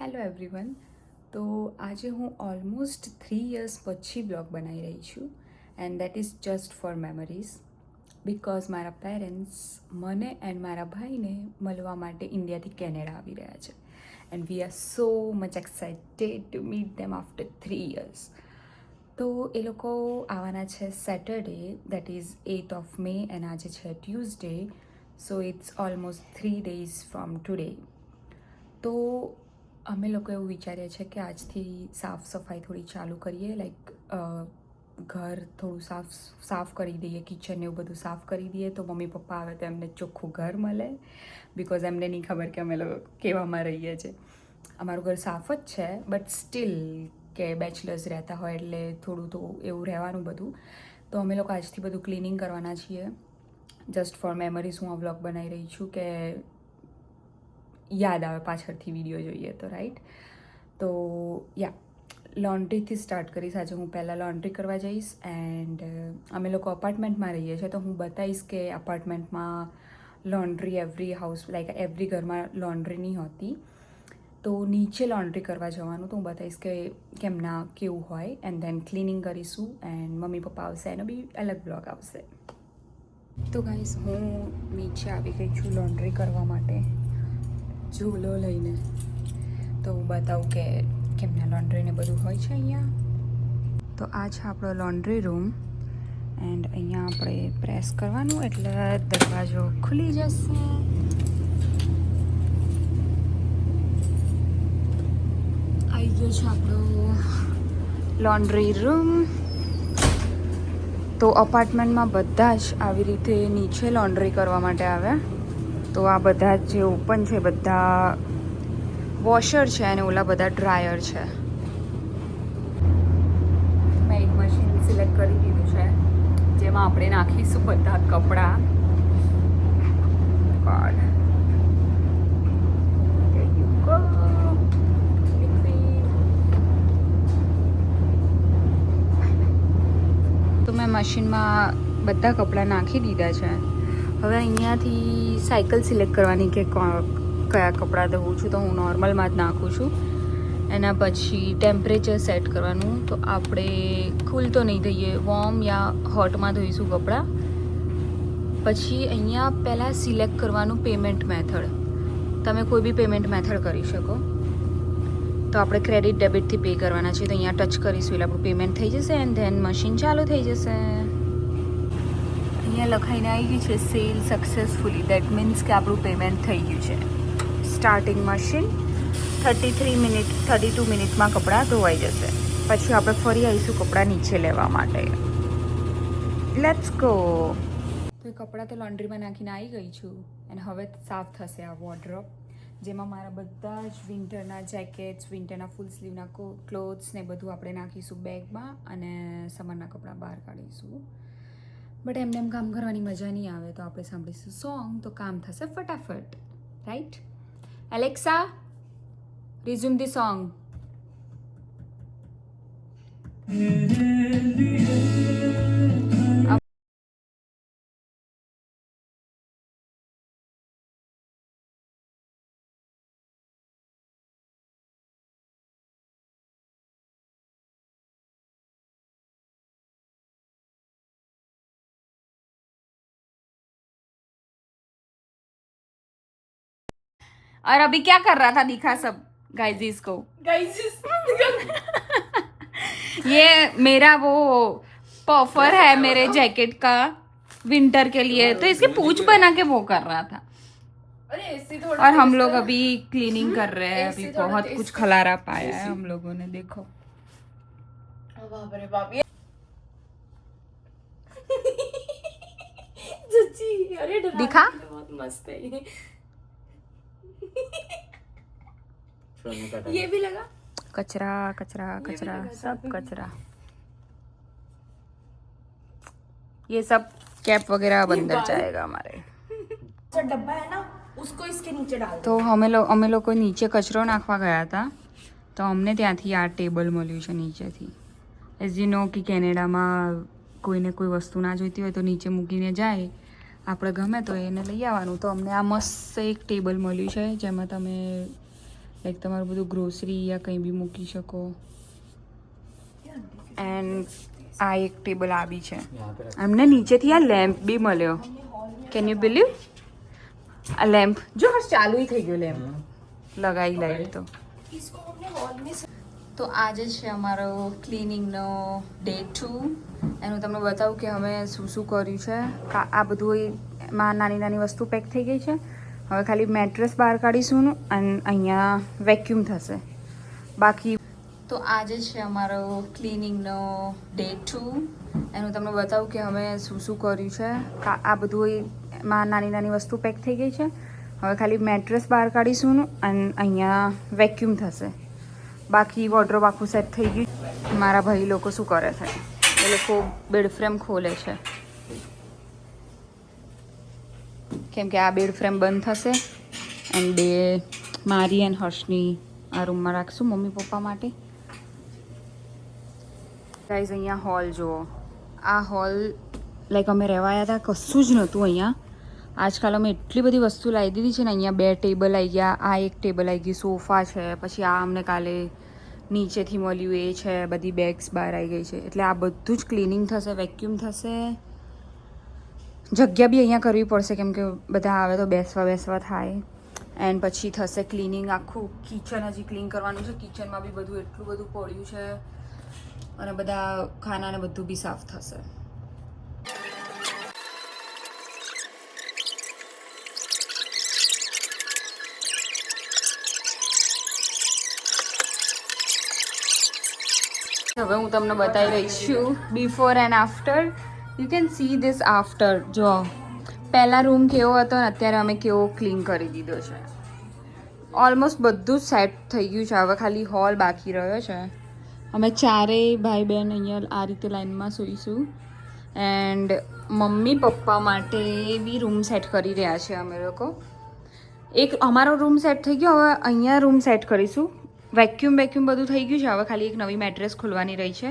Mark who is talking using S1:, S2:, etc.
S1: Hello everyone. તો આજે હું ઓલમોસ્ટ 3 યર્સ પછી બ્લોગ બનાવી રહી છું and that is just for memories because મારા પેરેન્ટ્સ મને એન્ડ મારા ભાઈને મળવા માટે ઇન્ડિયાથી કેનેડા આવી રહ્યા છે and we are so much excited to meet them after 3 years. તો એ લોકો આવવાના છે Saturday, that is 8th of May, and આજે છે Tuesday, so it's almost 3 days from today. તો અમે લોકો એવું વિચારીએ છીએ કે આજથી સાફ સફાઈ થોડી ચાલુ કરીએ, લાઈક ઘર થોડું સાફ કરી દઈએ, કિચન એવું બધું સાફ કરી દઈએ તો મમ્મી પપ્પા આવે તો એમને ચોખ્ખું ઘર મળે, બિકોઝ એમને નહીં ખબર કે અમે લોકો કેવામાં રહીએ છીએ. અમારું ઘર સાફ જ છે બટ સ્ટીલ કે બેચલર્સ રહેતા હોય એટલે થોડું તો એવું રહેવાનું બધું. તો અમે લોકો આજથી બધું ક્લિનિંગ કરવાના છીએ. જસ્ટ ફોર મેમરીઝ હું આ વ્લોગ બનાવી રહી છું કે યાદ આવે પાછળથી વિડીયો જોઈએ તો, રાઈટ. તો લોન્ડ્રીથી સ્ટાર્ટ કરીશ. આજે હું પહેલાં લોન્ડ્રી કરવા જઈશ એન્ડ અમે લોકો અપાર્ટમેન્ટમાં રહીએ છીએ તો હું બતાવીશ કે અપાર્ટમેન્ટમાં લોન્ડ્રી એવરી ઘરમાં લોન્ડ્રી નહીં હોતી. તો નીચે લોન્ડ્રી કરવા જવાનું તો હું બતાવીશ કે કેવું હોય એન્ડ ધેન ક્લિનિંગ કરીશું એન્ડ મમ્મી પપ્પા આવશે એનો બી અલગ બ્લોગ આવશે. તો ગાઈસ, હું નીચે આવી ગઈ છું લોન્ડ્રી કરવા માટે ઝૂલો લઈને. તો હું બતાવું કે કેમના લોન્ડ્રીને બધું હોય છે અહીંયા. તો આ છે આપણો લોન્ડ્રી રૂમ એન્ડ અહીંયા આપણે પ્રેસ કરવાનું એટલે દરવાજો ખુલી જશે. આવી ગયો છે આપણો લોન્ડ્રી રૂમ. તો અપાર્ટમેન્ટમાં બધા જ આવી રીતે નીચે લોન્ડ્રી કરવા માટે આવે. તો આ બધા જે ઓપન છે બધા વોશર છે અને ઓલા બધા ડ્રાયર છે. મેં એક મશીન સિલેક્ટ કરી દીધું છે જેમાં આપણે નાખીશું બધા કપડાં. તો મેં મશીનમાં બધા કપડાં નાખી દીધા છે. હવે અહીંયાથી સાયકલ સિલેક્ટ કરવાની કે કયા કપડાં ધોવું છું. તો હું નોર્મલમાં જ નાખું છું. એના પછી ટેમ્પરેચર સેટ કરવાનું. તો આપણે કુલ તો નહીં ધોઈએ, વોર્મ યા હોટમાં ધોઈશું કપડાં. પછી અહીંયા પહેલાં સિલેક્ટ કરવાનું પેમેન્ટ મેથડ. તમે કોઈ બી પેમેન્ટ મેથડ કરી શકો. તો આપણે ક્રેડિટ ડેબિટથી પે કરવાના છે. તો અહીંયા ટચ કરીશું એટલે આપણું પેમેન્ટ થઈ જશે એન્ડ ધેન મશીન ચાલુ થઈ જશે. અહીંયા લખાઈને આવી ગયું છે સેલ સક્સેસફુલી. દેટ મીન્સ કે આપણું પેમેન્ટ થઈ ગયું છે. સ્ટાર્ટિંગ મશીન 32 મિનિટમાં કપડાં ધોવાઈ જશે. પછી આપણે ફરી આવીશું કપડાં નીચે લેવા માટે. Let's go. તો એ કપડાં તો લોન્ડ્રીમાં નાખીને આવી ગઈ છું અને હવે સાફ થશે આ વોર્ડરોબ, જેમાં મારા બધા જ વિન્ટરના જેકેટ્સ, વિન્ટરના ફૂલ સ્લીવના ક્લોથ્સ ને બધું આપણે નાખીશું બેગમાં અને સમરના કપડાં બહાર કાઢીશું. બટ એમ કામ કરવાની મજા નહીં આવે તો આપણે સાંભળીશું સોંગ તો કામ થશે ફટાફટ, right. Alexa, resume the song. और अभी क्या कर रहा था दिखा सब गाइस इसको. ये मेरा वो पफर है मेरे जैकेट का विंटर के लिए, तो इसके पूंछ बना के वो कर रहा था. और हम लोग अभी क्लीनिंग कर रहे हैं. अभी बहुत कुछ खलारा पाया है हम लोगों ने, देखो. दिखा
S2: मस्त है
S1: ये भी लगा. कचरा कचरा कचरा सब कचरा. ये सब कैप वगैरह अब अंदर जाएगा हमारे.
S2: डब्बा है ना उसको इसके नीचे डाल.
S1: તો અમે લોકો નીચે કચરો નાખવા ગયા હતા તો અમને ત્યાંથી આ ટેબલ મળ્યું છે નીચેથી. એઝ યુ નો કે કેનેડામાં કોઈને કોઈ વસ્તુ ના જોઈતી હોય તો નીચે મૂકીને જાય, આપણે ગમે તો એને લઈ આવવાનું. તો અમને આ મસ્ત એક ટેબલ મળ્યું છે જેમાં તમે લાઈક તમારું બધું ગ્રોસરી યા કંઈ બી મૂકી શકો. એન્ડ આ એક ટેબલ આ બી છે. અમને નીચેથી આ લેમ્પ બી મળ્યો. Can you believe? આ લેમ્પ જો હર્ષ ચાલુ થઈ ગયો લેમ્પ લગાવી લાઈટ તો.
S2: इसको हमने हॉल में
S1: તો આજે છે અમારો ક્લિનિંગનો ડે 2 એનું તમને બતાવું કે અમે શું શું કર્યું છે. આ બધું એમાં નાની નાની વસ્તુ પેક થઈ ગઈ છે. હવે ખાલી મેટ્રેસ બહાર કાઢીશું અને અહીંયા વેક્યુમ થશે બાકી. તો આજે છે અમારો ક્લિનિંગનો ડે 2 એનું તમને બતાવું કે અમે શું શું કર્યું છે. આ બધું એમાં નાની નાની વસ્તુ પેક થઈ ગઈ છે. હવે ખાલી મેટ્રેસ બહાર કાઢીશું અને અહીંયા વેક્યુમ થશે બાકી વોર્ડરોબ આખું સેટ થઈ ગયું. મારા ભાઈ લોકો શું કરે છે એ લોકો બેડ ફ્રેમ ખોલે છે કેમ કે આ બેડ ફ્રેમ બંધ થશે એન્ડ મારી એન્ડ હર્ષની આ રૂમમાં રાખશું મમ્મી પપ્પા માટે. ગાઈઝ અહીંયા હોલ જુઓ. આ હોલ લાઈક અમે રહેવાયા હતા કશું જ નહોતું અહીંયા. આજકાલ અમે એટલી બધી વસ્તુ લાવી દીધી છે ને. અહીંયા 2 ટેબલ આવી ગયા, આ એક ટેબલ આવી ગયું, સોફા છે, પછી આ અમને કાલે નીચેથી મળ્યું એ છે, બધી બેગ્સ બહાર આવી ગઈ છે. એટલે આ બધું જ ક્લિનિંગ થશે, વેક્યુમ થશે. જગ્યા બી અહીંયા કરવી પડશે કેમ કે બધા આવે તો બેસવા થાય. એન્ડ પછી થશે ક્લિનિંગ. આખું કિચન હજી ક્લીન કરવાનું છે. કિચનમાં બી બધું એટલું બધું પડ્યું છે અને બધા ખાનાને બધું બી સાફ થશે. હવે હું તમને બતાવી રહી છું before and after. You can see this after. જો પહેલાં રૂમ કેવો હતો ને અત્યારે અમે કેવો ક્લીન કરી દીધો છે. ઓલમોસ્ટ બધું જ સેટ થઈ ગયું છે. હવે ખાલી હોલ બાકી રહ્યો છે. અમે ચારેય ભાઈ બહેન અહીંયા આ રીતે લાઈનમાં સૂઈશું. એન્ડ મમ્મી પપ્પા માટે બી રૂમ સેટ કરી રહ્યા છે અમે લોકો. એક અમારો રૂમ સેટ થઈ ગયો. હવે અહીંયા રૂમ સેટ કરીશું. વેક્યુમ બધું થઈ ગયું છે. હવે ખાલી એક નવી મેટ્રેસ ખોલવાની રહી છે.